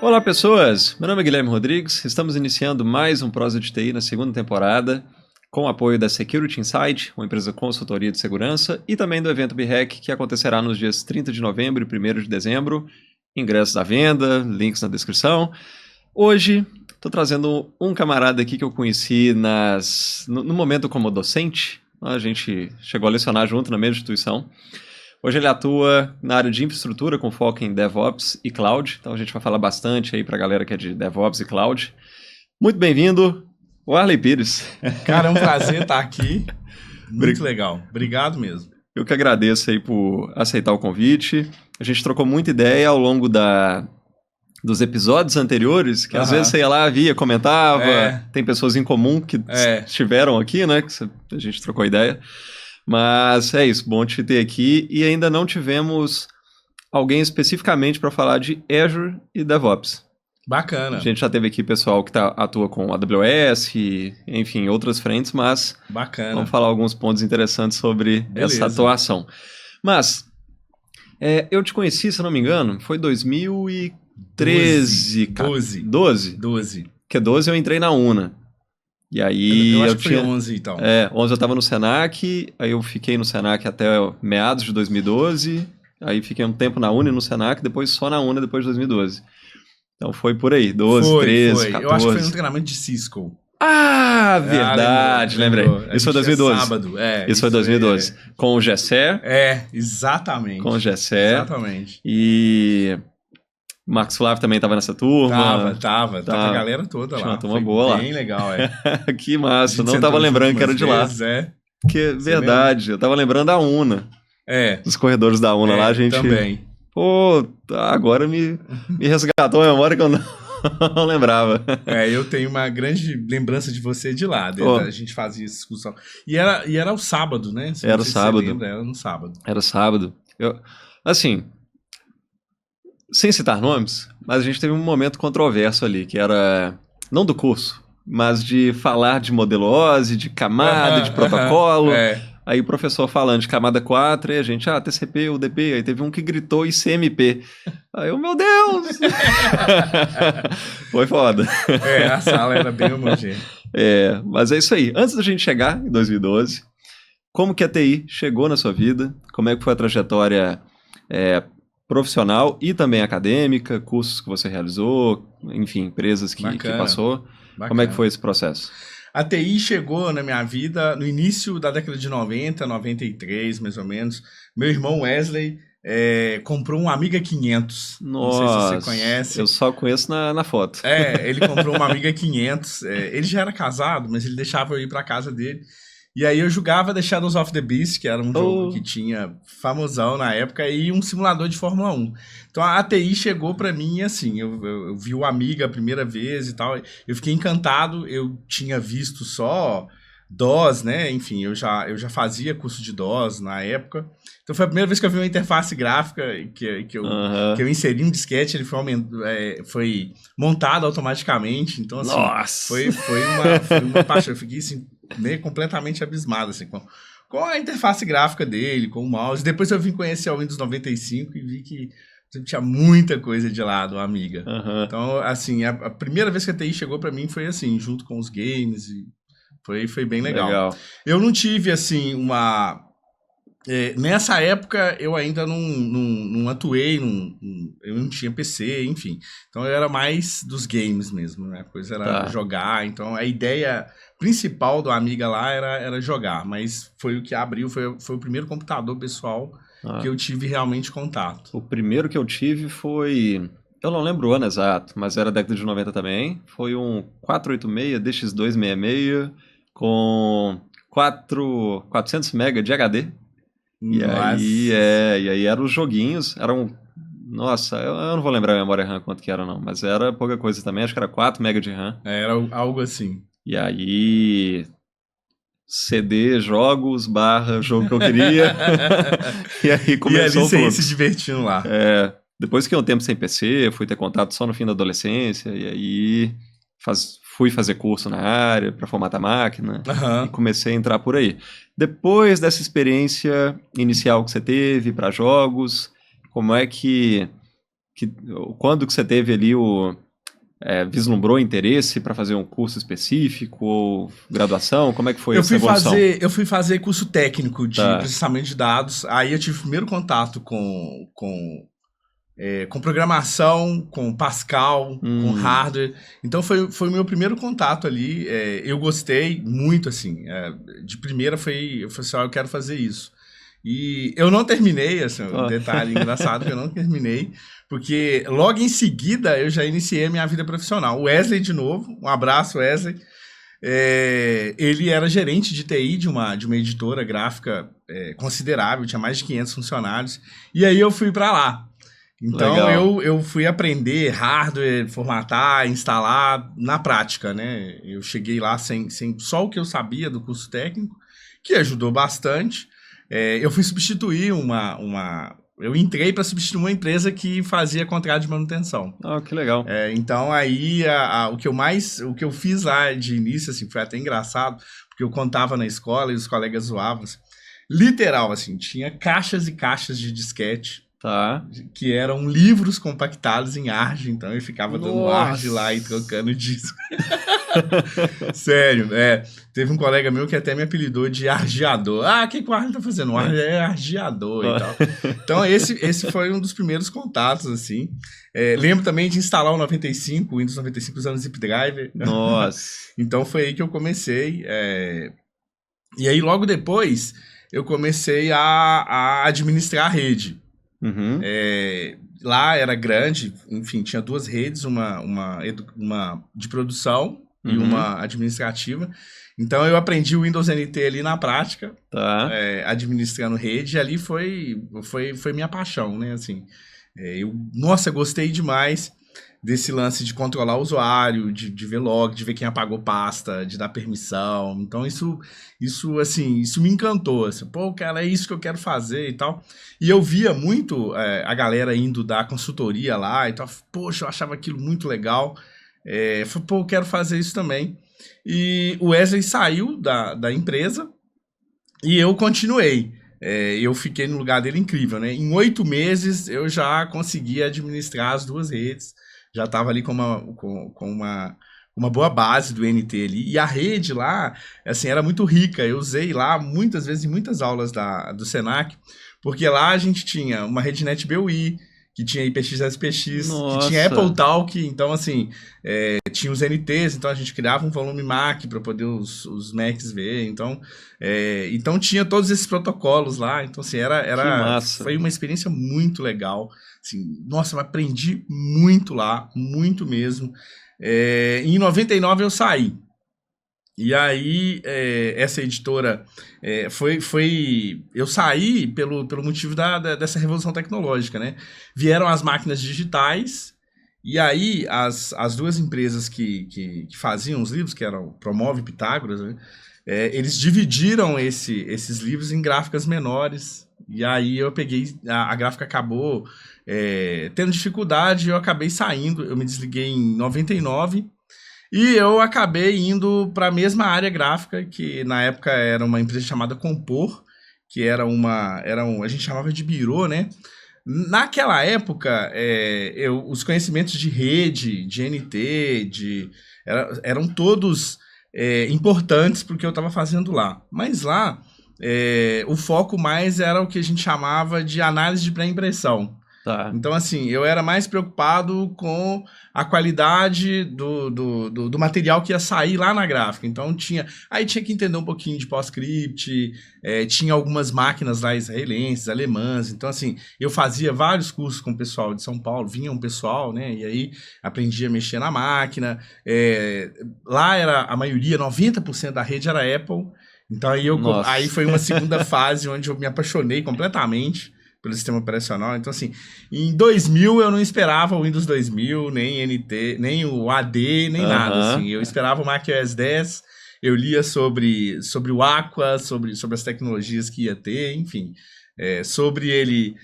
Olá pessoas, meu nome é Guilherme Rodrigues, estamos iniciando mais um Prosa de TI na segunda temporada, com o apoio da Security Insight, uma empresa de consultoria de segurança, e também do evento BREC, que acontecerá nos dias 30 de novembro e 1º de dezembro, ingressos à venda, links na descrição. Hoje, estou trazendo um camarada aqui que eu conheci no momento como docente, a gente chegou a lecionar junto na mesma instituição. Hoje ele atua na área de infraestrutura com foco em DevOps e Cloud, então a gente vai falar bastante aí para a galera que é de DevOps e Cloud. Muito bem-vindo, Warley Pires. Cara, é um prazer estar aqui, muito legal, obrigado mesmo. Eu que agradeço aí por aceitar o convite, a gente trocou muita ideia ao longo dos episódios anteriores, que às vezes você ia lá, via, comentava, tem pessoas em comum que estiveram aqui, né, que a gente trocou ideia. Mas é isso, bom te ter aqui e ainda não tivemos alguém especificamente para falar de Azure e DevOps. Bacana. A gente já teve aqui pessoal que atua com AWS, enfim, outras frentes, mas vamos falar alguns pontos interessantes sobre essa atuação. Mas eu te conheci, se não me engano, foi 2013. 12? Porque 12 eu entrei na UNA. E aí eu acho que foi 11 então. 11 eu tava no Senac, aí eu fiquei no Senac até meados de 2012, aí fiquei um tempo na UNA e no Senac, depois só na UNA depois de 2012. Então foi por aí, 12, 13, 14. Eu acho que foi um treinamento de Cisco. Ah, verdade, lembrei. Isso foi 2012. Sábado, Isso foi 2012. Com o Gesser. Exatamente. Com o Gesser. Exatamente. E Marcos Flávio também estava nessa turma. Tava a galera toda lá. Tinha uma turma boa lá. Bem legal, Que massa, não tava lembrando que era de lá. Que verdade, eu tava lembrando da UNA. Dos corredores da UNA lá, a gente... Também. Pô, agora me resgatou a memória que eu não lembrava. Eu tenho uma grande lembrança de você de lá, a gente fazia essa discussão. E era o sábado, né? Era o sábado. Era no sábado. Era sábado. Assim... Sem citar nomes, mas a gente teve um momento controverso ali, que era, não do curso, mas de falar de modelo OSI, de camada, de protocolo. Aí o professor falando de camada 4, e a gente, TCP, UDP, aí teve um que gritou ICMP. Aí eu, meu Deus! Foi foda. A sala era bem homogênea. Mas é isso aí. Antes da gente chegar em 2012, como que a TI chegou na sua vida? Como é que foi a trajetória profissional e também acadêmica, cursos que você realizou, enfim, empresas que passou. Bacana. Como é que foi esse processo? A TI chegou na minha vida no início da década de 90, 93, mais ou menos. Meu irmão Wesley comprou um Amiga 500. Nossa, não sei se você conhece. Eu só conheço na foto. Ele comprou uma Amiga 500. Ele já era casado, mas ele deixava eu ir para casa dele. E aí eu jogava The Shadows of the Beast, que era um jogo que tinha famosão na época, e um simulador de Fórmula 1. Então a ATI chegou pra mim assim, eu vi o Amiga a primeira vez e tal, eu fiquei encantado, eu tinha visto só DOS, né, enfim, eu já fazia curso de DOS na época. Então foi a primeira vez que eu vi uma interface gráfica que eu inseri um disquete, ele foi montado automaticamente, então assim, foi uma paixão, eu fiquei assim, meio completamente abismado assim, com a interface gráfica dele, com o mouse. Depois eu vim conhecer o Windows 95 e vi que tinha muita coisa de lá do Amiga. Então, assim, a primeira vez que a TI chegou pra mim foi assim, junto com os games, e foi bem legal. Eu não tive, assim, nessa época eu ainda não atuei, eu não tinha PC, enfim. Então eu era mais dos games mesmo, né? A coisa era jogar. Então a ideia principal do Amiga lá era jogar, mas foi o que abriu, foi o primeiro computador pessoal que eu tive realmente contato. O primeiro que eu tive foi... Eu não lembro o ano exato, mas era década de 90 também. Foi um 486 DX266 com 400 MB de HD. E aí eram os joguinhos, nossa, eu não vou lembrar a memória RAM quanto que era não, mas era pouca coisa também, acho que era 4 MB de RAM. Era algo assim. E aí, CD, jogos, jogo que eu queria, e aí começou o fluxo. E ali você se divertindo lá. Depois que eu um tempo sem PC, fui ter contato só no fim da adolescência, e aí fui fazer curso na área para formatar máquina e comecei a entrar por aí. Depois dessa experiência inicial que você teve para jogos, como é que Quando que você teve ali vislumbrou interesse para fazer um curso específico ou graduação? Como é que foi essa evolução? Eu fui fazer curso técnico de processamento de dados. Aí eu tive o primeiro contato com programação, com Pascal, com hardware. Então foi o meu primeiro contato ali. Eu gostei muito, assim. De primeira eu falei assim, eu quero fazer isso. E eu não terminei, assim, um detalhe engraçado que eu não terminei, porque logo em seguida eu já iniciei a minha vida profissional. O Wesley, de novo, um abraço, Wesley. Ele era gerente de TI de uma editora gráfica considerável, tinha mais de 500 funcionários. E aí eu fui para lá. Então eu fui aprender hardware, formatar, instalar na prática, né? Eu cheguei lá sem só o que eu sabia do curso técnico, que ajudou bastante. Eu fui substituir eu entrei para substituir uma empresa que fazia contrato de manutenção. Que legal. Então aí o que eu fiz lá de início, assim, foi até engraçado, porque eu contava na escola e os colegas zoavam, assim, literal, assim, tinha caixas e caixas de disquete. Tá. Que eram livros compactados em ARG, então eu ficava dando ARG lá e trocando disco. Sério, teve um colega meu que até me apelidou de argeador. O que o ARG tá fazendo? O ARG é argeador e tal. Então esse foi um dos primeiros contatos, assim. Lembro também de instalar o 95, o Windows 95 usando Zip Driver. Nossa! Então foi aí que eu comecei. E aí logo depois eu comecei a administrar a rede. Uhum. Lá era grande, enfim, tinha 2 redes, uma de produção e uma administrativa. Então eu aprendi o Windows NT ali na prática, administrando rede, e ali foi minha paixão, né? Assim, gostei demais desse lance de controlar o usuário, de ver log, de ver quem apagou pasta, de dar permissão. Então isso me encantou. Assim, cara, é isso que eu quero fazer e tal. E eu via muito a galera indo dar consultoria lá e tal. Poxa, eu achava aquilo muito legal. Falei, eu quero fazer isso também. E o Wesley saiu da empresa e eu continuei. Eu fiquei no lugar dele incrível, né? Em 8 meses eu já consegui administrar as 2 redes. Já estava ali com uma boa base do NT ali. E a rede lá, assim, era muito rica. Eu usei lá muitas vezes em muitas aulas do Senac, porque lá a gente tinha uma rede NetBEUI, que tinha IPX SPX, Nossa. Que tinha Apple Talk. Então, assim, tinha os NTs, então a gente criava um volume MAC para poder os Macs ver. Então tinha todos esses protocolos lá. Então, assim, foi uma experiência muito legal. Assim, nossa, eu aprendi muito lá, muito mesmo. Em 99 eu saí. E aí, essa editora eu saí pelo motivo dessa revolução tecnológica, né? Vieram as máquinas digitais, e aí as 2 empresas que faziam os livros, que eram Promove e Pitágoras, né? Eles dividiram esses livros em gráficas menores. E aí eu peguei, a gráfica acabou tendo dificuldade, eu acabei saindo, eu me desliguei em 99 e eu acabei indo para a mesma área gráfica, que na época era uma empresa chamada Compor, que a gente chamava de birô, né? Naquela época, os conhecimentos de rede, de NT, eram todos importantes para o que eu estava fazendo lá. Mas lá, o foco mais era o que a gente chamava de análise de pré-impressão. Tá. Então, assim, eu era mais preocupado com a qualidade do material que ia sair lá na gráfica. Então, tinha que entender um pouquinho de PostScript, tinha algumas máquinas lá israelenses, alemãs. Então, assim, eu fazia vários cursos com o pessoal de São Paulo, vinha um pessoal, né? E aí aprendi a mexer na máquina. Lá era a maioria, 90% da rede era Apple. Então, aí foi uma segunda fase onde eu me apaixonei completamente pelo sistema operacional. Então, assim, em 2000 eu não esperava o Windows 2000, nem NT, nem o AD, nem nada, assim. Eu esperava o macOS 10, eu lia sobre o Aqua, sobre as tecnologias que ia ter, enfim, sobre ele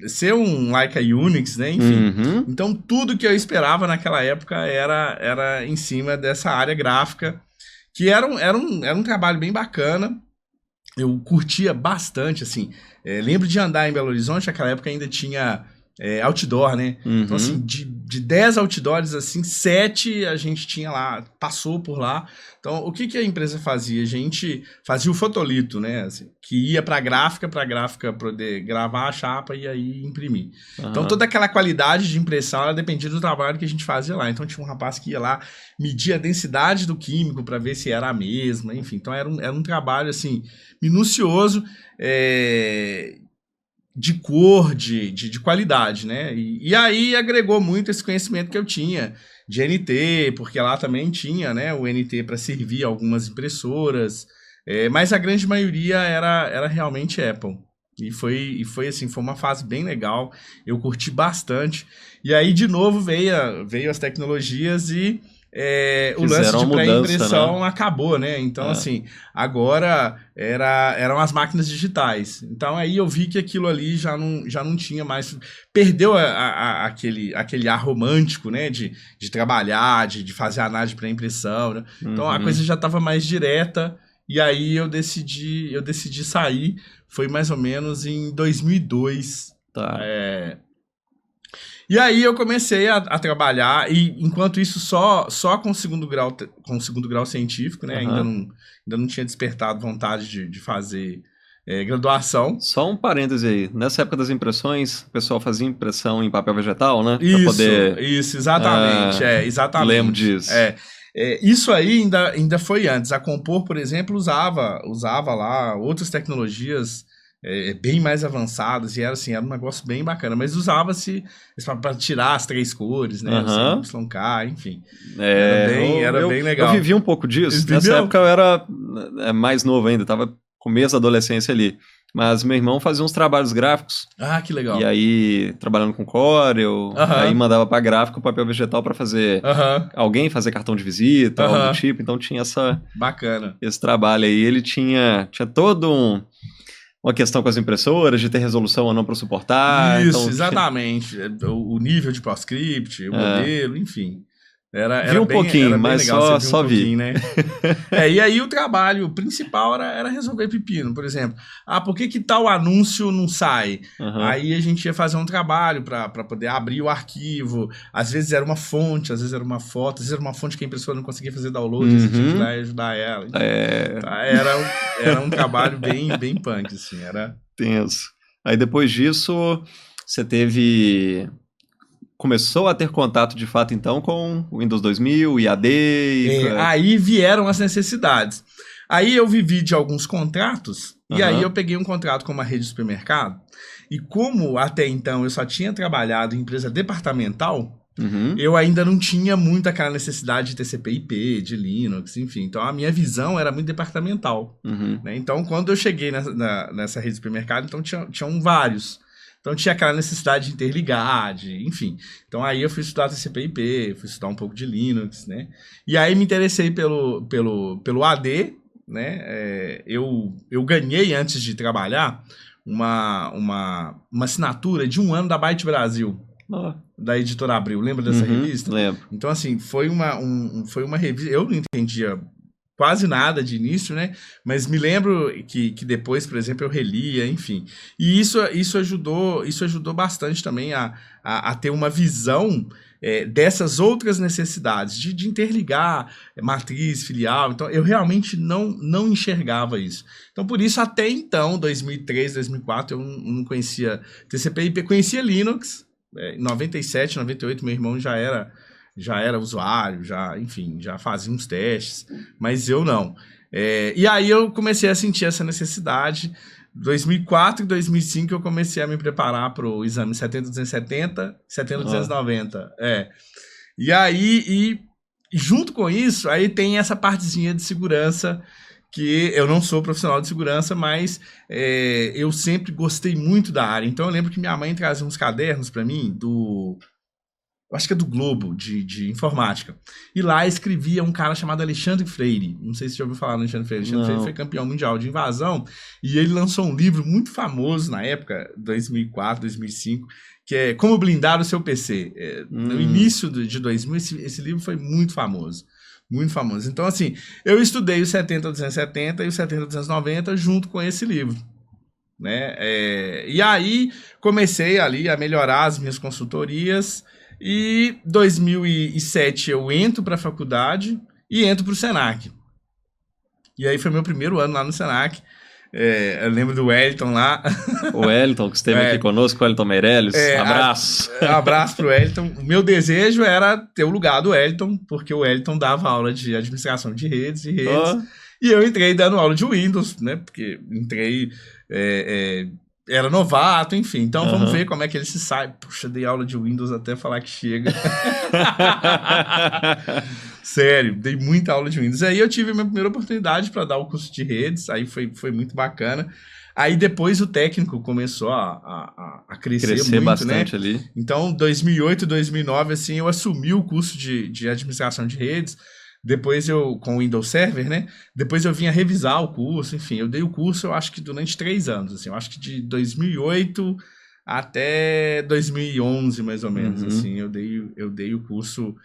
ser um like a Unix, né, enfim. Então, tudo que eu esperava naquela época era em cima dessa área gráfica, que era um trabalho bem bacana. Eu curtia bastante, assim. Lembro de andar em Belo Horizonte, naquela época ainda tinha outdoor, né? Então, assim, de 10 outdoors, assim, 7 a gente tinha lá, passou por lá. Então, o que a empresa fazia? A gente fazia o fotolito, né? Assim, que ia para a gráfica poder gravar a chapa e aí imprimir. Então, toda aquela qualidade de impressão, ela dependia do trabalho que a gente fazia lá. Então, tinha um rapaz que ia lá, media a densidade do químico para ver se era a mesma, enfim. Então, era um trabalho, assim, minucioso, de cor, de qualidade, né? E aí agregou muito esse conhecimento que eu tinha de NT, porque lá também tinha, né, o NT para servir algumas impressoras, mas a grande maioria era realmente Apple. E foi assim, foi uma fase bem legal, eu curti bastante. E aí, de novo, veio as tecnologias e o lance de pré-impressão, né, acabou, né? Então, assim, agora eram as máquinas digitais. Então, aí eu vi que aquilo ali já não tinha mais... Perdeu aquele ar romântico, né? De trabalhar, de fazer análise de pré-impressão, né? Então, a coisa já estava mais direta. E aí eu decidi sair. Foi mais ou menos em 2002. Tá. E aí eu comecei a trabalhar, e enquanto isso só com segundo grau científico, né? Ainda não tinha despertado vontade de fazer graduação. Só um parêntese aí. Nessa época das impressões, o pessoal fazia impressão em papel vegetal, né? Isso, exatamente. Exatamente. Lembro disso. Isso aí ainda foi antes. A Compor, por exemplo, usava lá outras tecnologias bem mais avançadas, e era um negócio bem bacana, mas usava-se para tirar as 3 cores, né? YK, enfim. Era bem legal. Eu vivi um pouco disso. Nessa época eu era mais novo ainda, tava começo da adolescência ali. Mas meu irmão fazia uns trabalhos gráficos. Ah, que legal. E aí, trabalhando com Corel, aí mandava pra gráfico papel vegetal pra fazer... Alguém fazer cartão de visita, algo do tipo. Então tinha Bacana. Esse trabalho aí. Ele tinha todo uma questão com as impressoras, de ter resolução ou não para suportar. Isso, então, exatamente. O nível de PostScript, o modelo, enfim. Vi um pouquinho, mas legal, só vi. Né? E aí o trabalho principal era resolver pepino. Por exemplo, por que tal anúncio não sai? Aí a gente ia fazer um trabalho para poder abrir o arquivo. Às vezes era uma fonte, às vezes era uma foto, às vezes era uma fonte que a impressora não conseguia fazer download, a gente tinha que ir lá e ajudar ela. Era um trabalho bem punk, assim, era... Tenso. Aí depois disso, você começou a ter contato de fato, então, com o Windows 2000, IAD... Aí vieram as necessidades. Aí eu vivi de alguns contratos, e aí eu peguei um contrato com uma rede de supermercado, e como até então eu só tinha trabalhado em empresa departamental, eu ainda não tinha muito aquela necessidade de TCP/IP, de Linux, enfim. Então a minha visão era muito departamental. Né? Então quando eu cheguei nessa rede de supermercado, então tinham vários. Então tinha aquela necessidade de interligar, enfim. Então aí eu fui estudar TCP/IP, fui estudar um pouco de Linux, né? E aí me interessei pelo AD, né? Eu ganhei, antes de trabalhar, uma assinatura de 1 ano da Byte Brasil, da Editora Abril. Lembra dessa revista? Lembro. Então, assim, foi uma revista... Eu não entendia quase nada de início, né? Mas me lembro que depois, por exemplo, eu relia, enfim. E isso ajudou bastante também a ter uma visão dessas outras necessidades, de interligar matriz, filial. Então, eu realmente não enxergava isso. Então, por isso, até então, 2003, 2004, eu não conhecia TCP/IP, conhecia Linux. Em 97, 98, meu irmão já era usuário, enfim, já fazia uns testes, mas eu não. E aí eu comecei a sentir essa necessidade. 2004 e 2005 eu comecei a me preparar para o exame 70270, 70290. E aí, junto com isso, aí tem essa partezinha de segurança, que eu não sou profissional de segurança, mas eu sempre gostei muito da área. Então eu lembro que minha mãe trazia uns cadernos para mim acho que é do Globo, de informática. E lá escrevia um cara chamado Alexandre Freire. Não sei se você já ouviu falar no Alexandre Freire. Alexandre Freire foi campeão mundial de invasão. E ele lançou um livro muito famoso na época, 2004, 2005, que é Como Blindar o Seu PC. No início de 2000, esse livro foi muito famoso. Muito famoso. Então, assim, eu estudei o 70270 e o 70290 junto com esse livro. né? E aí comecei ali a melhorar as minhas consultorias e 2007 eu entro para a faculdade e entro para o Senac. E aí foi meu primeiro ano lá no Senac. Eu lembro do Wellington lá. O Wellington, que esteve aqui conosco, o Wellington Meirelles. Abraço. Abraço pro Wellington. O meu desejo era ter o lugar do Wellington, porque o Wellington dava aula de administração de redes. E eu entrei dando aula de Windows, né? Porque entrei... era novato, enfim. Então vamos ver como é que ele se sai. Puxa, dei aula de Windows até falar que chega. Sério, dei muita aula de Windows. Aí eu tive a minha primeira oportunidade para dar o curso de redes, aí foi muito bacana. Aí depois o técnico começou a crescer muito, bastante, né? Ali. Então, 2008, 2009, assim, eu assumi o curso de administração de redes. Depois com o Windows Server, né? Depois eu vinha revisar o curso, enfim, eu dei o curso, eu acho que durante 3 anos, assim, eu acho que de 2008 até 2011, mais ou menos, assim, eu dei o curso,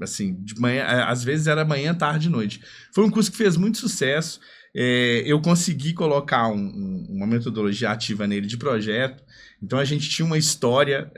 assim, de manhã, às vezes era manhã, tarde e noite. Foi um curso que fez muito sucesso, eu consegui colocar uma metodologia ativa nele de projeto, então a gente tinha uma história...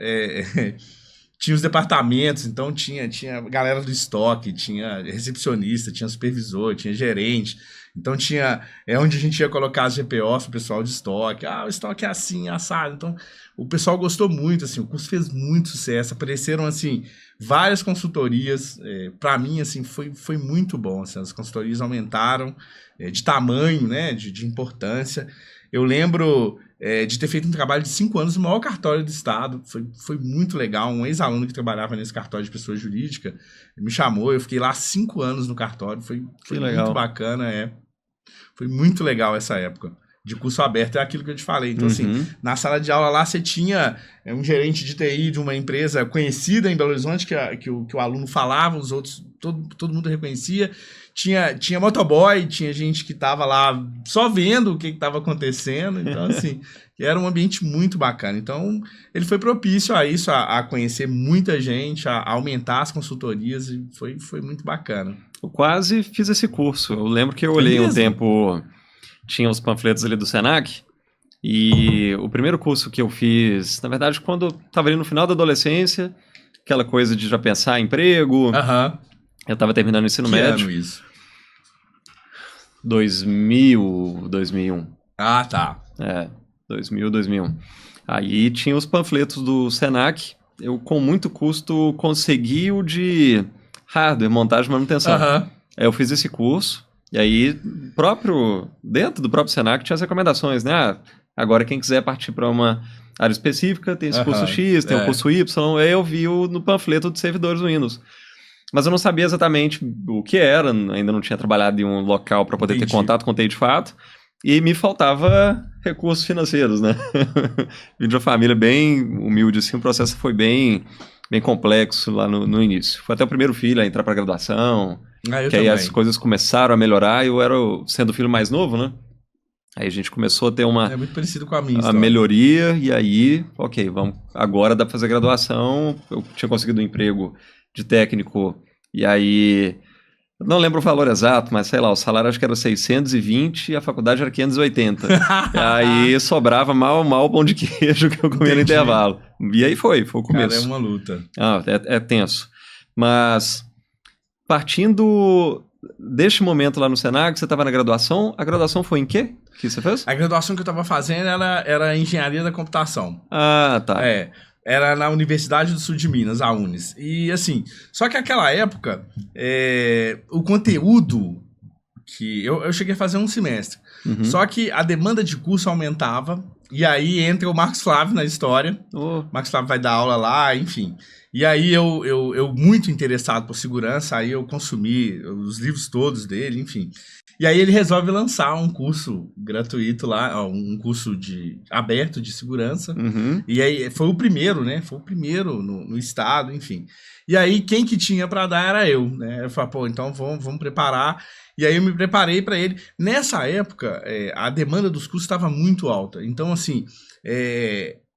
Tinha os departamentos, então tinha galera do estoque, tinha recepcionista, tinha supervisor, tinha gerente. Então tinha onde a gente ia colocar as GPOs pro pessoal de estoque. O estoque é assim, assado. Então o pessoal gostou muito, assim, o curso fez muito sucesso. Apareceram, assim, várias consultorias. Para mim, assim, foi muito bom. Assim, as consultorias aumentaram de tamanho, né, de importância. Eu lembro de ter feito um trabalho de 5 anos no maior cartório do estado. Foi muito legal. Um ex-aluno que trabalhava nesse cartório de pessoa jurídica me chamou. Eu fiquei lá 5 anos no cartório. Foi muito bacana. Foi muito legal essa época. De curso aberto é aquilo que eu te falei. Então, assim, na sala de aula lá você tinha um gerente de TI de uma empresa conhecida em Belo Horizonte que o aluno falava, os outros, todo mundo reconhecia. Tinha motoboy, tinha gente que estava lá só vendo o que estava acontecendo. Então, assim, era um ambiente muito bacana. Então, ele foi propício a isso, a conhecer muita gente, a aumentar as consultorias. E foi muito bacana. Eu quase fiz esse curso. Eu lembro que eu olhei um tempo... Tinha os panfletos ali do Senac, e o primeiro curso que eu fiz, na verdade, quando eu estava ali no final da adolescência, aquela coisa de já pensar em emprego, eu estava terminando o ensino médio. Que ano isso? 2000, 2001. Ah, tá. 2000, 2001. Aí tinha os panfletos do Senac, eu com muito custo consegui o de hardware, montagem e manutenção. Aí eu fiz esse curso. E aí, dentro do próprio Senac tinha as recomendações, né? Agora quem quiser partir para uma área específica, tem esse curso X, tem o curso Y, aí eu vi no panfleto de servidores Windows. Mas eu não sabia exatamente o que era, ainda não tinha trabalhado em um local para poder ter contato com o TI de fato, e me faltava recursos financeiros, né? Vim de uma família bem humilde, assim, o processo foi bem complexo lá no início. Foi até o primeiro filho a entrar para graduação... que aí as coisas começaram a melhorar, eu era sendo o filho mais novo, né? Aí a gente começou a ter É muito parecido com a minha história. Melhoria, e aí, ok, agora dá pra fazer graduação. Eu tinha conseguido um emprego de técnico, e aí, não lembro o valor exato, mas sei lá, o salário acho que era 620 e a faculdade era 580. Aí sobrava mal o pão de queijo que eu comia no intervalo. E aí foi o começo. Cara, é uma luta. É tenso. Mas... Partindo deste momento lá no Senac, você estava na graduação. A graduação foi em quê que você fez? A graduação que eu estava fazendo era Engenharia da Computação. Ah, tá. Era na Universidade do Sul de Minas, a Unis. E assim, só que naquela época, o conteúdo que... Eu cheguei a fazer um semestre. Só que a demanda de curso aumentava. E aí entra o Marcos Flávio na história. O Marcos Flávio vai dar aula lá, enfim... E aí eu muito interessado por segurança, aí eu consumi os livros todos dele, enfim. E aí ele resolve lançar um curso gratuito lá, um curso aberto de segurança. E aí foi o primeiro, né? Foi o primeiro no estado, enfim. E aí quem que tinha para dar era eu, né? Eu falei, então vamos preparar. E aí eu me preparei para ele. Nessa época, a demanda dos cursos estava muito alta. Então, assim...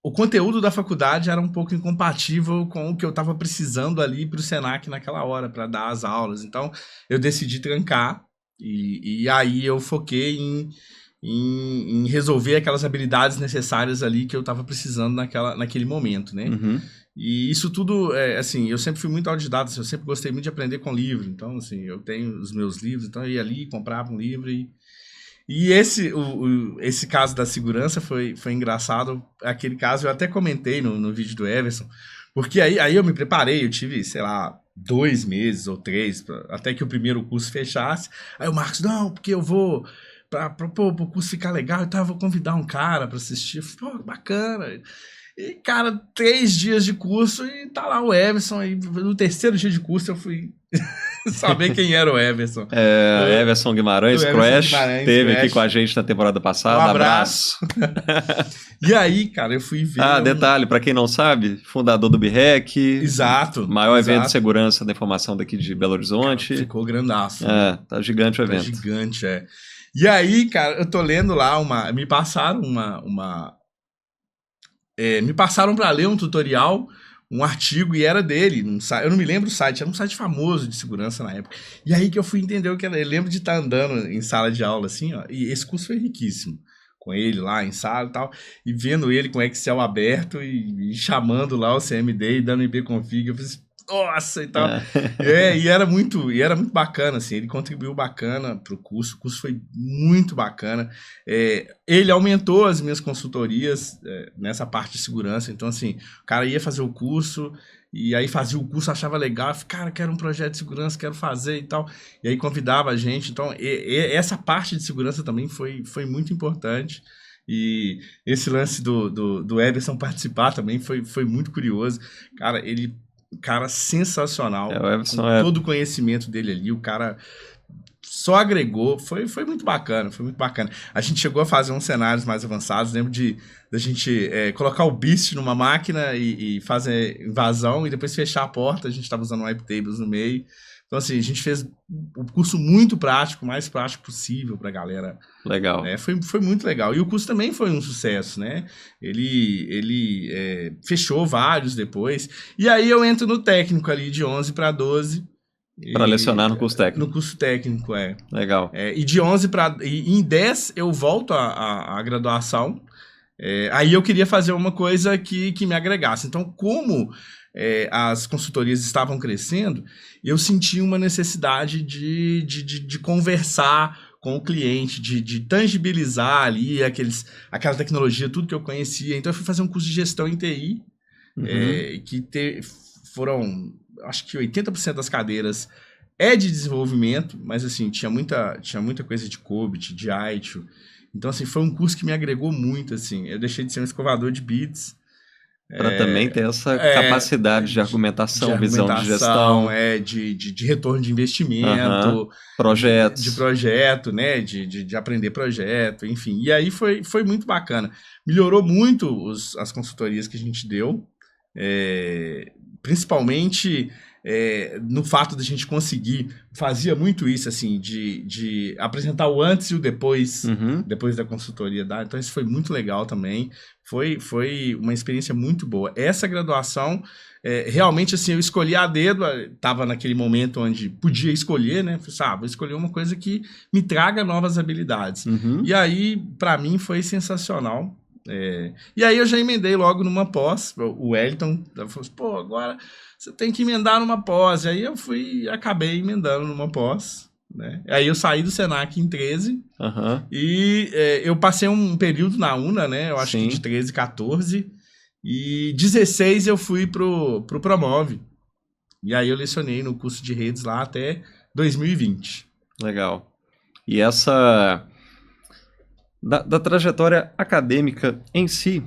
o conteúdo da faculdade era um pouco incompatível com o que eu estava precisando ali para o Senac naquela hora, para dar as aulas. Então, eu decidi trancar e aí eu foquei em resolver aquelas habilidades necessárias ali que eu estava precisando naquele momento, né? Uhum. E isso tudo, assim, eu sempre fui muito autodidata, assim, eu sempre gostei muito de aprender com livro. Então, assim, eu tenho os meus livros, então eu ia ali, comprava um livro e esse caso da segurança foi engraçado. Aquele caso eu até comentei no vídeo do Everson, porque aí eu me preparei, eu tive, sei lá, 2 meses ou 3, até que o primeiro curso fechasse. Aí o Marcos, não, porque eu vou, pro curso ficar legal, então eu vou convidar um cara para assistir. Eu falei, pô, bacana. E, cara, 3 dias de curso e tá lá o Everson. E no 3º dia de curso eu fui saber quem era o Everson. Everson Guimarães, Crash, teve aqui com a gente na temporada passada. Um abraço. E aí, cara, eu fui ver... detalhe, pra quem não sabe, fundador do BREC. Exato. Maior evento de segurança da informação daqui de Belo Horizonte. Cara, ficou grandaço. Tá gigante o evento. Tá gigante, E aí, cara, eu tô lendo lá me passaram me passaram para ler um tutorial, um artigo, e era dele, eu não me lembro o site, era um site famoso de segurança na época. E aí que eu fui entender o que era. Eu lembro de estar andando em sala de aula, assim, ó, e esse curso foi riquíssimo, com ele lá em sala e tal, e vendo ele com o Excel aberto e chamando lá o CMD e dando IBconfig, eu falei assim, nossa, e tal. E era muito bacana, assim, ele contribuiu bacana pro curso, o curso foi muito bacana. Ele aumentou as minhas consultorias nessa parte de segurança, então, assim, o cara ia fazer o curso, e aí fazia o curso, achava legal, eu falei, cara, quero um projeto de segurança, quero fazer e tal, e aí convidava a gente, então, essa parte de segurança também foi muito importante. E esse lance do Everson participar também foi muito curioso. Cara sensacional, o Everson com todo o conhecimento dele ali, o cara só agregou, foi muito bacana, A gente chegou a fazer uns cenários mais avançados, lembro da gente colocar o Beast numa máquina e fazer invasão e depois fechar a porta, a gente estava usando wipe tables no meio. Então, assim, a gente fez o curso muito prático, o mais prático possível pra galera. Legal. Foi muito legal. E o curso também foi um sucesso, né? Ele fechou vários depois. E aí eu entro no técnico ali de 11 para 12. Para lecionar no curso técnico. No curso técnico, Legal. E de 11 para... E em 10 eu volto à graduação. Aí eu queria fazer uma coisa que me agregasse. Então, como... as consultorias estavam crescendo, eu senti uma necessidade de conversar com o cliente, de tangibilizar ali aquela tecnologia, tudo que eu conhecia. Então eu fui fazer um curso de gestão em TI, foram, acho que 80% das cadeiras de desenvolvimento, mas assim, tinha muita coisa de COBIT, de ITIL. Então assim, foi um curso que me agregou muito, assim. Eu deixei de ser um escovador de bits, para também ter essa capacidade de argumentação, visão de gestão. De retorno de investimento. Projetos. De projeto, né? De aprender projeto, enfim. E aí foi muito bacana. Melhorou muito as consultorias que a gente deu, principalmente... no fato de a gente conseguir, fazia muito isso, assim, de apresentar o antes e o depois, depois da consultoria. Então isso foi muito legal também, foi uma experiência muito boa. Essa graduação, realmente, assim, eu escolhi a dedo, estava naquele momento onde podia escolher, né? Falei, vou escolher uma coisa que me traga novas habilidades. E aí, para mim, foi sensacional. E aí eu já emendei logo numa pós, o Wellington falou assim, pô, agora você tem que emendar numa pós. E aí eu acabei emendando numa pós, né? Aí eu saí do Senac em 13 e eu passei um período na UNA, né? Eu acho que de 13, 14 e 16 eu fui pro Promove. E aí eu lecionei no curso de redes lá até 2020. Legal. E essa... Da trajetória acadêmica em si,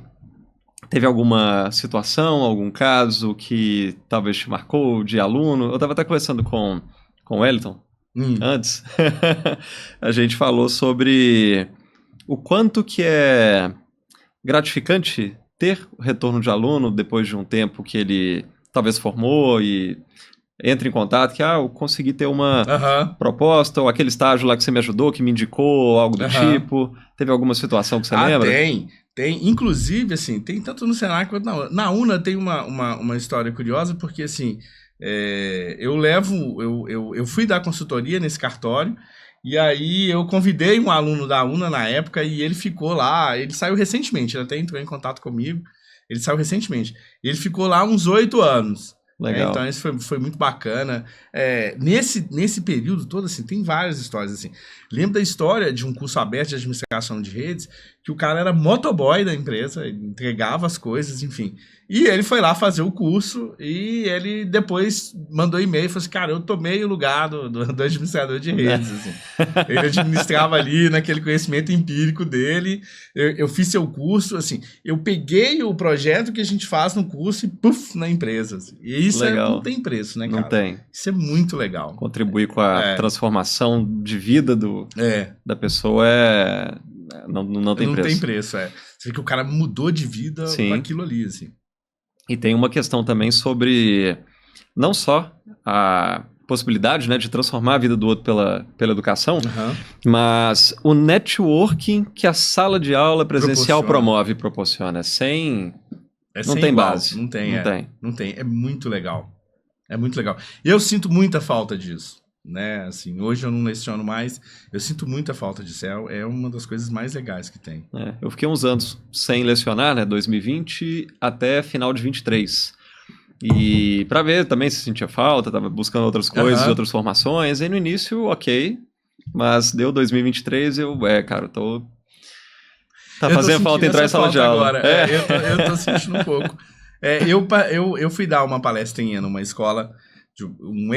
teve alguma situação, algum caso que talvez te marcou de aluno? Eu estava até conversando com o Wellington antes. A gente falou sobre o quanto que é gratificante ter o retorno de aluno depois de um tempo que ele talvez formou e entra em contato, que eu consegui ter uma proposta, ou aquele estágio lá que você me ajudou, que me indicou, algo do tipo. Teve alguma situação que você lembra? Tem. Inclusive, assim, tem tanto no Senac quanto na UNA. Na UNA tem uma história curiosa, porque, assim, eu fui dar consultoria nesse cartório, E aí eu convidei um aluno da UNA na época e ele ficou lá, ele saiu recentemente, ele até entrou em contato comigo, ele saiu recentemente. Ele ficou lá uns 8 anos. Legal. Então isso foi muito bacana. Nesse período todo, assim, tem várias histórias, assim. Lembro da história de um curso aberto de administração de redes, que o cara era motoboy da empresa, ele entregava as coisas, enfim. E ele foi lá fazer o curso e ele depois mandou e-mail e falou assim, cara, eu tomei o lugar do administrador de redes, assim. Ele administrava ali naquele conhecimento empírico dele, eu fiz seu curso, assim, eu peguei o projeto que a gente faz no curso e puf, na empresa. Assim. E isso não tem preço, né, cara? Não tem. Isso é muito legal. Contribuir com a transformação de vida da pessoa não tem preço. Não tem preço, Você vê que o cara mudou de vida com aquilo ali, assim. E tem uma questão também sobre não só a possibilidade, né, de transformar a vida do outro pela educação, mas o networking que a sala de aula presencial promove e proporciona. Não tem base. Não tem. É muito legal. É muito legal. E eu sinto muita falta disso. Né, assim, hoje eu não leciono mais, eu sinto muita falta disso, é uma das coisas mais legais que tem. Eu fiquei uns anos sem lecionar, né, 2020 até final de 23, e para ver também se sentia falta, tava buscando outras coisas, outras formações, e no início, ok, mas deu 2023, cara, tá fazendo falta entrar em sala de aula. Agora. Eu tô sentindo um pouco. Eu fui dar uma palestrinha numa escola. Um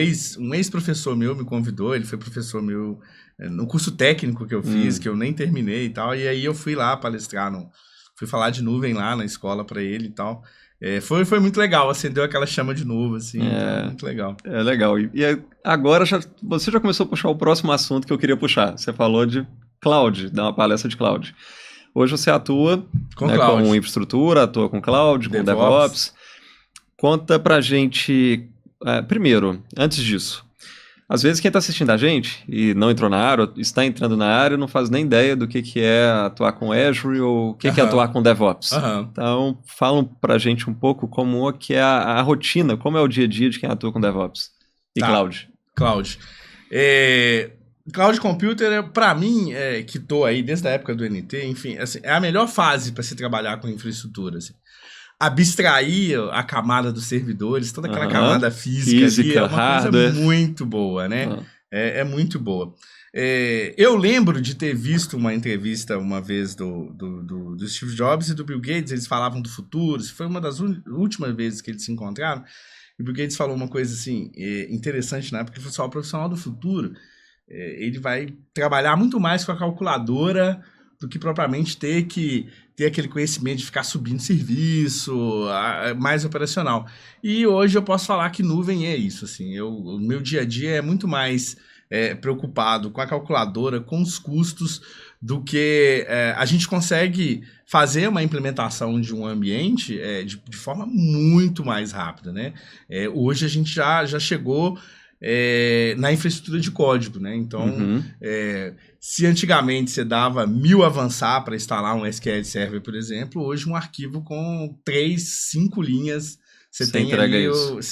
ex-professor meu me convidou, ele foi professor meu no curso técnico que eu fiz, que eu nem terminei e tal, e aí eu fui lá palestrar, fui falar de nuvem lá na escola para ele e tal. Foi muito legal, acendeu aquela chama de novo, assim, então, muito legal. É legal, e agora você já começou a puxar o próximo assunto que eu queria puxar, você falou de cloud, dar uma palestra de cloud. Hoje você atua com infraestrutura, atua com cloud, com DevOps. Conta pra gente... primeiro, antes disso, às vezes quem está assistindo a gente e não entrou na área, está entrando na área, não faz nem ideia do que é atuar com Azure ou o que é atuar com DevOps. Então, falam pra gente um pouco como que é a rotina, como é o dia a dia de quem atua com DevOps e Cloud. Cloud Computer, para mim, que estou aí desde a época do NT, enfim, assim, é a melhor fase para se trabalhar com infraestrutura, assim. Abstrair a camada dos servidores, toda aquela camada física ali, é uma hardware. Coisa muito boa, né? É muito boa. Eu lembro de ter visto uma entrevista uma vez do Steve Jobs e do Bill Gates, eles falavam do futuro, foi uma das últimas vezes que eles se encontraram, e o Bill Gates falou uma coisa assim, interessante na época, ele falou assim, o profissional do futuro, ele vai trabalhar muito mais com a calculadora do que propriamente ter aquele conhecimento de ficar subindo serviço, mais operacional. E hoje eu posso falar que nuvem é isso, assim, o meu dia a dia é muito mais preocupado com a calculadora, com os custos, do que a gente consegue fazer uma implementação de um ambiente de forma muito mais rápida, né? Hoje a gente já chegou na infraestrutura de código, né? Então, se antigamente você dava 1000 avançar para instalar um SQL Server, por exemplo, hoje um arquivo com 3, 5 linhas, você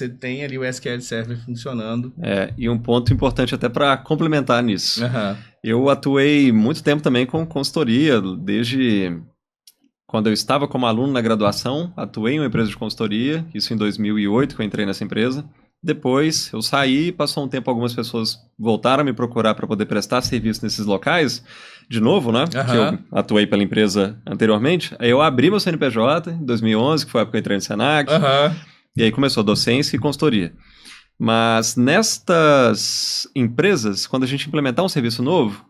tem ali o SQL Server funcionando. E um ponto importante até para complementar nisso. Eu atuei muito tempo também com consultoria, desde quando eu estava como aluno na graduação, atuei em uma empresa de consultoria, isso em 2008 que eu entrei nessa empresa. Depois eu saí, passou um tempo, algumas pessoas voltaram a me procurar para poder prestar serviço nesses locais, de novo, né? Que eu atuei pela empresa anteriormente. Aí eu abri meu CNPJ em 2011, que foi a época que eu entrei no Senac. E aí começou a docência e consultoria. Mas nestas empresas, quando a gente implementar um serviço novo,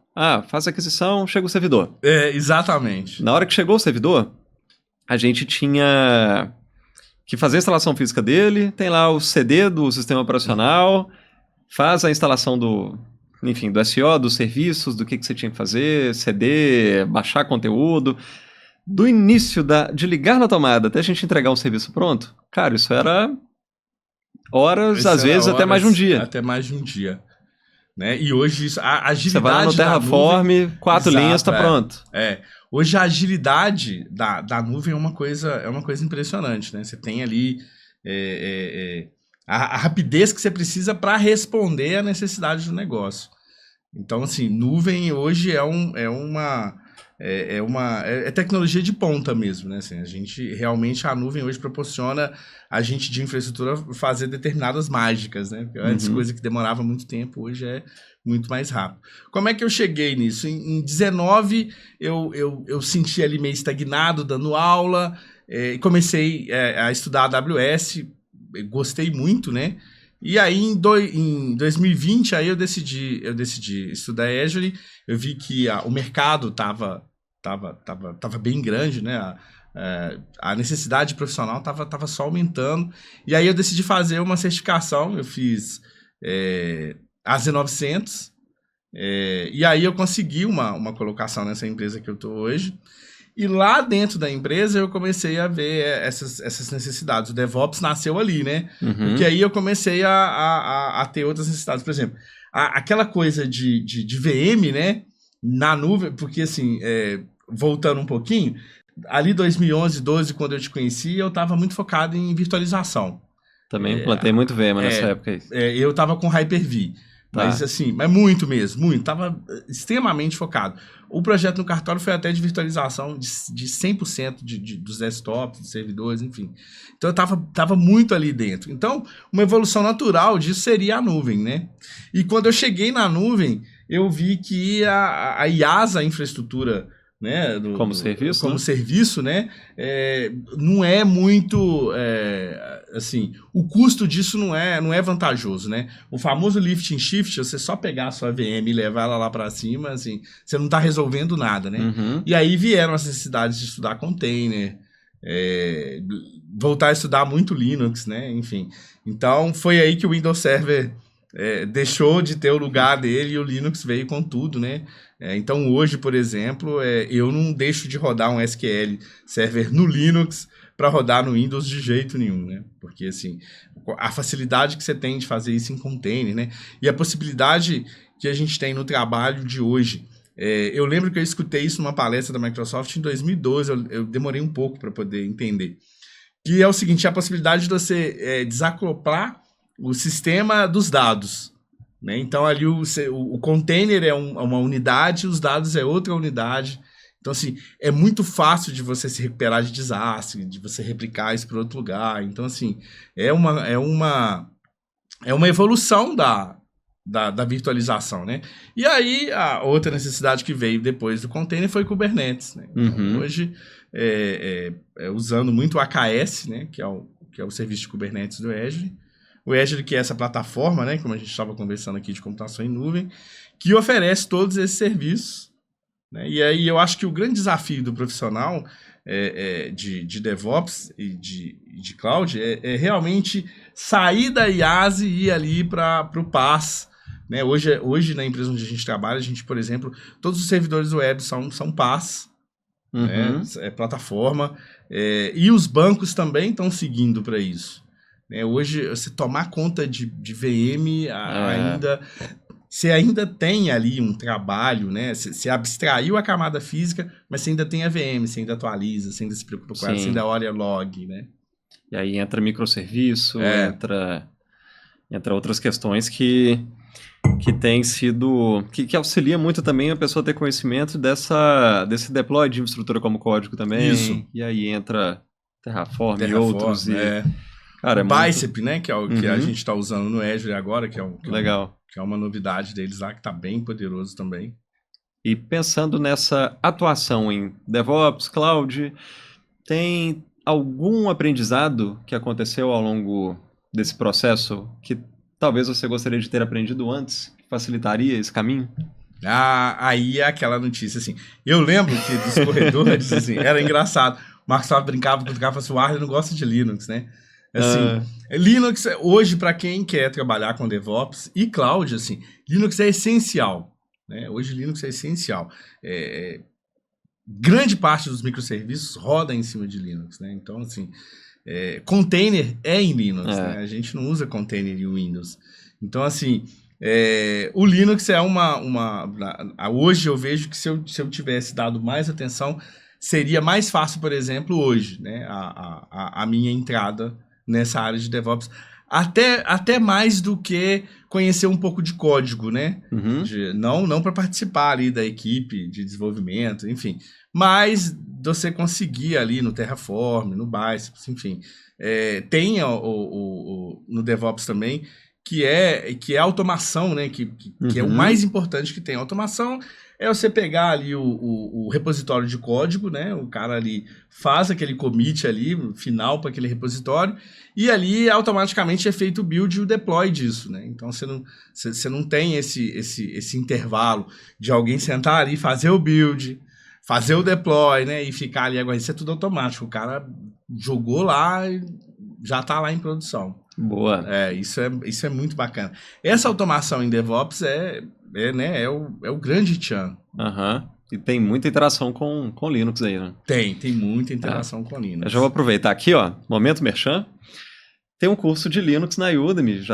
faz a aquisição, chega o servidor. Exatamente. Na hora que chegou o servidor, a gente tinha que fazer a instalação física dele, tem lá o CD do sistema operacional, faz a instalação do SO, dos serviços, do que você tinha que fazer, CD, baixar conteúdo. Do início de ligar na tomada até a gente entregar um serviço pronto, cara, isso era horas, às vezes até mais de um dia. Até mais de um dia. Né? E hoje a agilidade você vai lá no Terraform, 4 linhas, está pronto. Hoje a agilidade da nuvem é uma coisa impressionante, né? Você tem ali a rapidez que você precisa para responder à necessidade do negócio. Então, assim, nuvem hoje é tecnologia de ponta mesmo, né? Assim, a nuvem hoje proporciona a gente de infraestrutura fazer determinadas mágicas, né? Porque antes, coisa que demorava muito tempo, hoje é muito mais rápido. Como é que eu cheguei nisso? Em 19, eu senti ali meio estagnado, dando aula, e comecei a estudar AWS, gostei muito, né? E aí, em 2020, aí eu decidi estudar Azure. Eu vi que o mercado tava bem grande, né? A necessidade profissional tava só aumentando. E aí eu decidi fazer uma certificação. Eu fiz a Z900. E aí eu consegui uma colocação nessa empresa que eu estou hoje. E lá dentro da empresa eu comecei a ver essas necessidades. O DevOps nasceu ali, né? Porque aí eu comecei a ter outras necessidades. Por exemplo, aquela coisa de VM, né? Na nuvem, porque assim, voltando um pouquinho, ali 2011, 12, quando eu te conheci, eu estava muito focado em virtualização. Também plantei muito VM nessa época. Eu estava com Hyper-V. Mas assim, mas muito mesmo, muito. Tava extremamente focado. O projeto no cartório foi até de virtualização de 100% dos desktops, dos servidores, enfim. Então eu tava muito ali dentro. Então, uma evolução natural disso seria a nuvem, né? E quando eu cheguei na nuvem, eu vi que a IaaS, a infraestrutura, né, como serviço, né, não é muito, assim, o custo disso não é vantajoso, né? O famoso lift and shift, você só pegar a sua VM e levar ela lá para cima, assim, você não está resolvendo nada, né? E aí vieram as necessidades de estudar container, voltar a estudar muito Linux, né? Enfim, então foi aí que o Windows Server deixou de ter o lugar dele e o Linux veio com tudo, né? Então hoje, por exemplo, eu não deixo de rodar um SQL Server no Linux para rodar no Windows de jeito nenhum, né? Porque assim, a facilidade que você tem de fazer isso em container, né? E a possibilidade que a gente tem no trabalho de hoje. Eu lembro que eu escutei isso numa palestra da Microsoft em 2012, eu demorei um pouco para poder entender. Que é o seguinte, a possibilidade de você desacoplar o sistema dos dados, né? Então ali o container é uma unidade, os dados é outra unidade. Então assim, é muito fácil de você se recuperar de desastre, de você replicar isso para outro lugar. Então assim, é uma evolução da virtualização, né? E aí a outra necessidade que veio depois do container foi Kubernetes, né? Então, hoje usando muito o AKS, né? Que é o serviço de Kubernetes do Azure. O Azure, que é essa plataforma, né, como a gente estava conversando aqui de computação em nuvem, que oferece todos esses serviços, né? E aí eu acho que o grande desafio do profissional de DevOps e de Cloud é realmente sair da IaaS e ir ali para o PaaS, né? Hoje, na empresa onde a gente trabalha, por exemplo, todos os servidores web são PaaS, né? Plataforma, e os bancos também estão seguindo para isso. Hoje, você tomar conta de VM você ainda tem ali um trabalho, né? Você abstraiu a camada física, mas você ainda tem a VM, você ainda atualiza, você ainda se preocupa com ela, você ainda olha log, né? E aí entra microserviço, entra outras questões que tem sido... Que auxilia muito também a pessoa ter conhecimento desse deploy de infraestrutura como código também. Isso. E aí entra Terraform e outros. Cara, o Bicep, né? Que é o que a gente está usando no Azure agora, Legal. Que é uma novidade deles lá, que está bem poderoso também. E pensando nessa atuação em DevOps, Cloud, tem algum aprendizado que aconteceu ao longo desse processo que talvez você gostaria de ter aprendido antes, que facilitaria esse caminho? Aí é aquela notícia, assim. Eu lembro que dos corredores, assim, era engraçado. O Marcos brincava com o cara e falava assim, o Arlen não gosta de Linux, né? Assim, Linux, hoje, para quem quer trabalhar com DevOps e Cloud, assim, Linux é essencial, né? Hoje, Linux é essencial. Grande parte dos microserviços roda em cima de Linux, né? Então, assim, container é em Linux, né? A gente não usa container em Windows. Então, assim, o Linux é hoje eu vejo que se eu tivesse dado mais atenção, seria mais fácil, por exemplo, hoje, né? A minha entrada nessa área de DevOps, até mais do que conhecer um pouco de código, né? Uhum. Não para participar ali da equipe de desenvolvimento, enfim, mas você conseguir ali no Terraform, no Biceps, enfim. Tem no DevOps também, que é automação, né? Que é o mais importante que tem. A automação é você pegar ali o repositório de código, né? O cara ali faz aquele commit ali, final para aquele repositório, e ali automaticamente é feito o build e o deploy disso, né? Então você não tem esse intervalo de alguém sentar ali, fazer o build, fazer o deploy, né? E ficar ali agora. Isso é tudo automático. O cara jogou lá e já está lá em produção. Boa. Isso é muito bacana. Essa automação em DevOps é o grande tchan. E tem muita interação com Linux aí, né? Tem muita interação com Linux. Eu já vou aproveitar aqui, ó, momento merchan. Tem um curso de Linux na Udemy,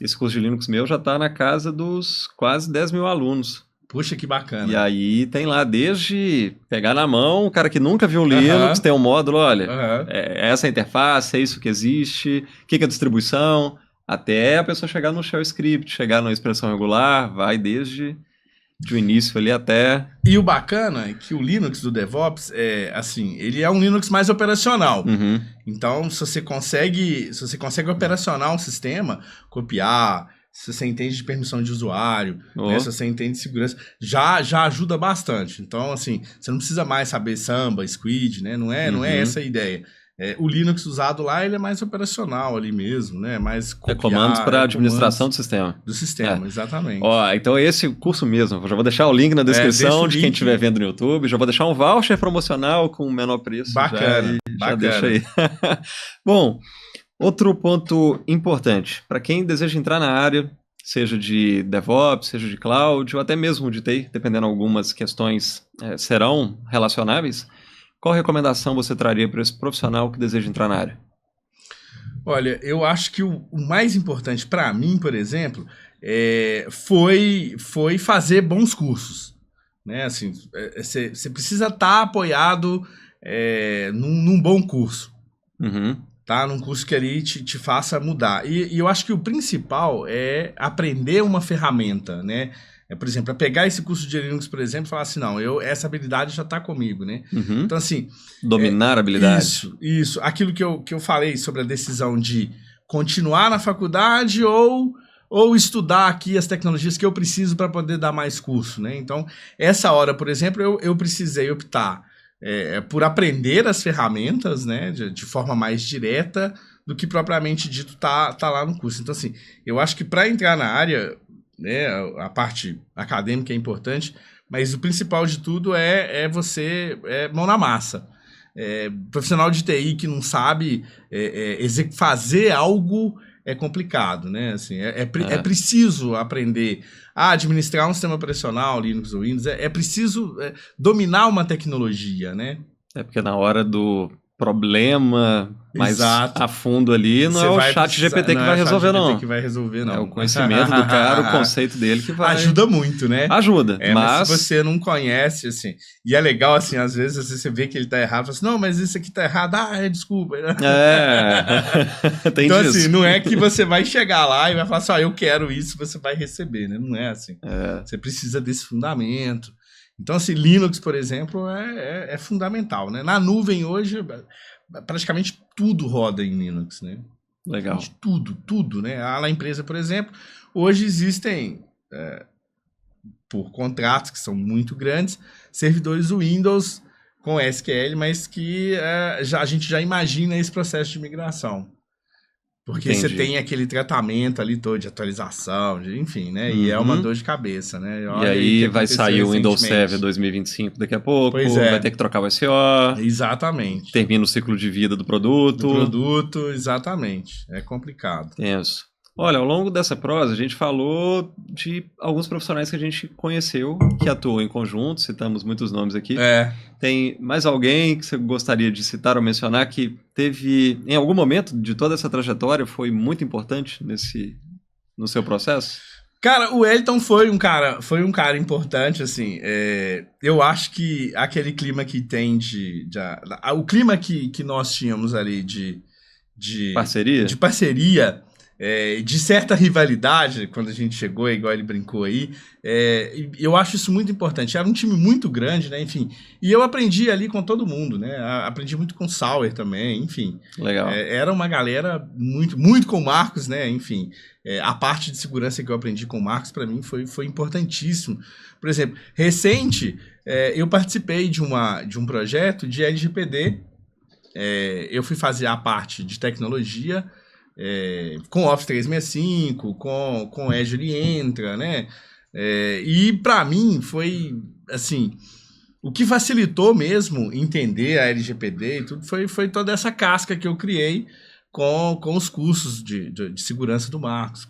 esse curso de Linux meu já está na casa dos quase 10 mil alunos. Puxa, que bacana. E aí tem lá desde pegar na mão, o cara que nunca viu Linux, tem um módulo, olha, essa interface, é isso que existe, o que é distribuição, até a pessoa chegar no shell script, chegar na expressão regular, vai desde o início ali até... E o bacana é que o Linux do DevOps, ele é um Linux mais operacional. Então, se você consegue operacionar um sistema, copiar... Se você entende de permissão de usuário, né, se você entende de segurança, já ajuda bastante. Então, assim, você não precisa mais saber Samba, Squid, né? Não é essa a ideia. O Linux usado lá, ele é mais operacional ali mesmo, né? Mais copiar, comandos para administração do sistema. Do sistema, exatamente. Ó, então esse curso mesmo, eu já vou deixar o link na descrição de quem estiver vendo no YouTube, já vou deixar um voucher promocional com o menor preço. Bacana, já deixa aí. Bom... Outro ponto importante, para quem deseja entrar na área, seja de DevOps, seja de Cloud, ou até mesmo de TI, dependendo de algumas questões serão relacionáveis, qual recomendação você traria para esse profissional que deseja entrar na área? Olha, eu acho que o mais importante para mim, por exemplo, foi fazer bons cursos. Né? Assim, você precisa estar apoiado num bom curso. Tá? Num curso que ali te faça mudar. E eu acho que o principal é aprender uma ferramenta, né? Por exemplo, pegar esse curso de Linux, por exemplo, e falar assim, não, essa habilidade já está comigo, né? Então, assim... Dominar a habilidade. Isso. Aquilo que eu falei sobre a decisão de continuar na faculdade ou estudar aqui as tecnologias que eu preciso para poder dar mais curso, né? Então, essa hora, por exemplo, eu precisei optar por aprender as ferramentas, né, de forma mais direta do que propriamente dito tá lá no curso. Então, assim, eu acho que para entrar na área, né, a parte acadêmica é importante, mas o principal de tudo é você mão na massa. Profissional de TI que não sabe fazer algo é complicado, né? Assim, é preciso aprender a administrar um sistema operacional, Linux ou Windows, é preciso dominar uma tecnologia, né? Porque na hora do problema mais a fundo ali, não é o chat GPT que vai resolver, não. Que vai resolver, não. É o conhecimento do cara, o conceito dele que vai... Ajuda muito, né? Ajuda, mas se você não conhece, assim... E é legal, assim, às vezes você vê que ele tá errado, fala assim, não, mas isso aqui tá errado, desculpa. Tem então, disso. assim, não é que você vai chegar lá e vai falar assim, eu quero isso, você vai receber, né? Não é assim. Você precisa desse fundamento. Então, assim, Linux, por exemplo, é fundamental, né? Na nuvem hoje, praticamente tudo roda em Linux, né? Legal. Tudo, né? Na empresa, por exemplo, hoje existem, por contratos que são muito grandes, servidores Windows com SQL, mas que a gente já imagina esse processo de migração. Porque você tem aquele tratamento ali todo de atualização, enfim, né? E é uma dor de cabeça, né? E aí vai sair o Windows Server 2025 daqui a pouco, vai ter que trocar o SO. Exatamente. Termina o ciclo de vida do produto. Exatamente. É complicado. Tenso. Olha, ao longo dessa prosa, a gente falou de alguns profissionais que a gente conheceu, que atuam em conjunto, citamos muitos nomes aqui. Tem mais alguém que você gostaria de citar ou mencionar que teve, em algum momento de toda essa trajetória, foi muito importante no seu processo? Cara, o Wellington foi um cara importante, assim, eu acho que aquele clima que tem o clima que nós tínhamos ali de parceria? De parceria, de certa rivalidade, quando a gente chegou, igual ele brincou aí, eu acho isso muito importante. Era um time muito grande, né? Enfim, e eu aprendi ali com todo mundo, né? Aprendi muito com o Sauer também, enfim. Legal. Era uma galera muito com o Marcos, né? Enfim, a parte de segurança que eu aprendi com o Marcos, para mim, foi importantíssimo. Por exemplo, recente, eu participei de um projeto de LGPD. Eu fui fazer a parte de tecnologia, com Office 365, com Azure Entra, né? E para mim foi, assim, o que facilitou mesmo entender a LGPD e tudo foi toda essa casca que eu criei com os cursos de segurança do Marcos,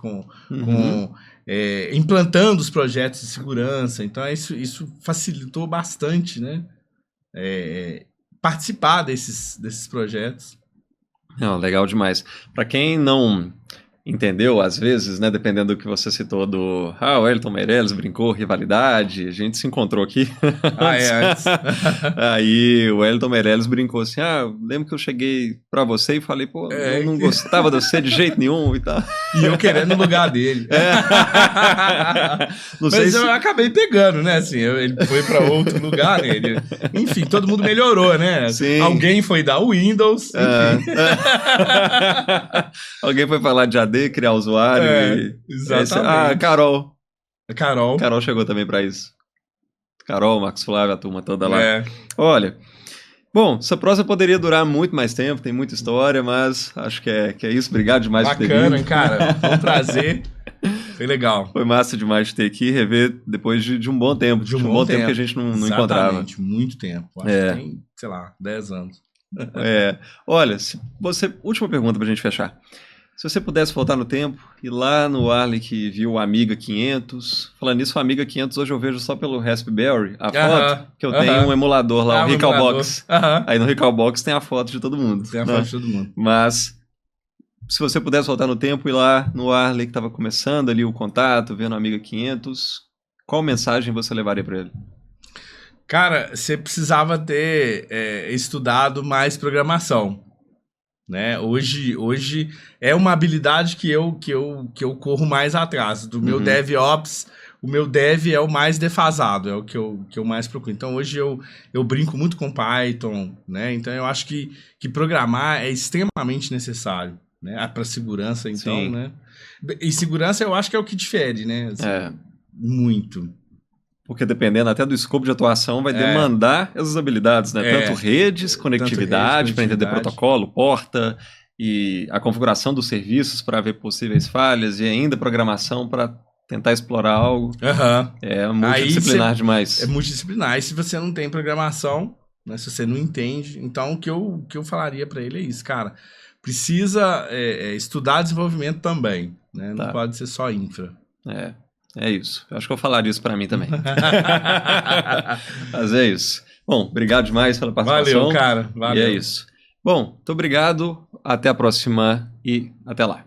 implantando os projetos de segurança. Então, isso facilitou bastante, né? Participar desses projetos. Não, legal demais. Para quem não entendeu, às vezes, né, dependendo do que você citou o Wellington Meirelles brincou, rivalidade, a gente se encontrou aqui antes. Aí o Wellington Meirelles brincou assim, lembro que eu cheguei pra você e falei, pô, eu não gostava de você de jeito nenhum e tal. E eu querendo o lugar dele. Mas eu acabei pegando, né, assim, ele foi pra outro lugar, né, enfim, todo mundo melhorou, né? Sim. Alguém foi dar o Windows, enfim. Alguém foi falar de AD, criar usuário. Exatamente. Carol chegou também pra isso. Carol, Marcos Flávio, a turma toda lá. Olha, bom, essa prosa poderia durar muito mais tempo, tem muita história, mas acho que é isso. Obrigado demais por ter vindo. Bacana, cara. Foi um prazer. Foi legal. Foi massa demais de ter aqui, rever depois de um bom tempo. De um bom tempo que a gente não encontrava. Exatamente, muito tempo. Acho que tem, sei lá, 10 anos. Olha, última pergunta pra gente fechar. Se você pudesse voltar no tempo, ir lá no Arley que viu o Amiga 500, falando nisso, o Amiga 500 hoje eu vejo só pelo Raspberry, a foto, que eu tenho um emulador lá, o Recalbox. Aí no Recalbox tem a foto de todo mundo. Tem a foto de todo mundo. Mas, se você pudesse voltar no tempo, ir lá no Arley que estava começando ali o contato, vendo o Amiga 500, qual mensagem você levaria para ele? Cara, você precisava ter estudado mais programação. Né? Hoje é uma habilidade que eu corro mais atrás. Do meu DevOps, o meu Dev é o mais defasado, é o que eu mais procuro. Então, hoje eu brinco muito com Python, né? Então, eu acho que programar é extremamente necessário, né? Para segurança, então, sim, né? E segurança eu acho que é o que difere, né? Assim, muito. Porque dependendo até do escopo de atuação, vai demandar essas habilidades, né? Tanto redes, conectividade, para entender protocolo, porta, e a configuração dos serviços para ver possíveis falhas, e ainda programação para tentar explorar algo. É multidisciplinar demais. É multidisciplinar. E se você não tem programação, né, se você não entende, então o que eu falaria para ele é isso, cara. Precisa estudar desenvolvimento também, né? Não pode ser só infra. É isso. Eu acho que eu falaria isso para mim também. Mas é isso. Bom, obrigado demais pela participação. Valeu, cara. Valeu. E é isso. Bom, muito obrigado. Até a próxima e até lá.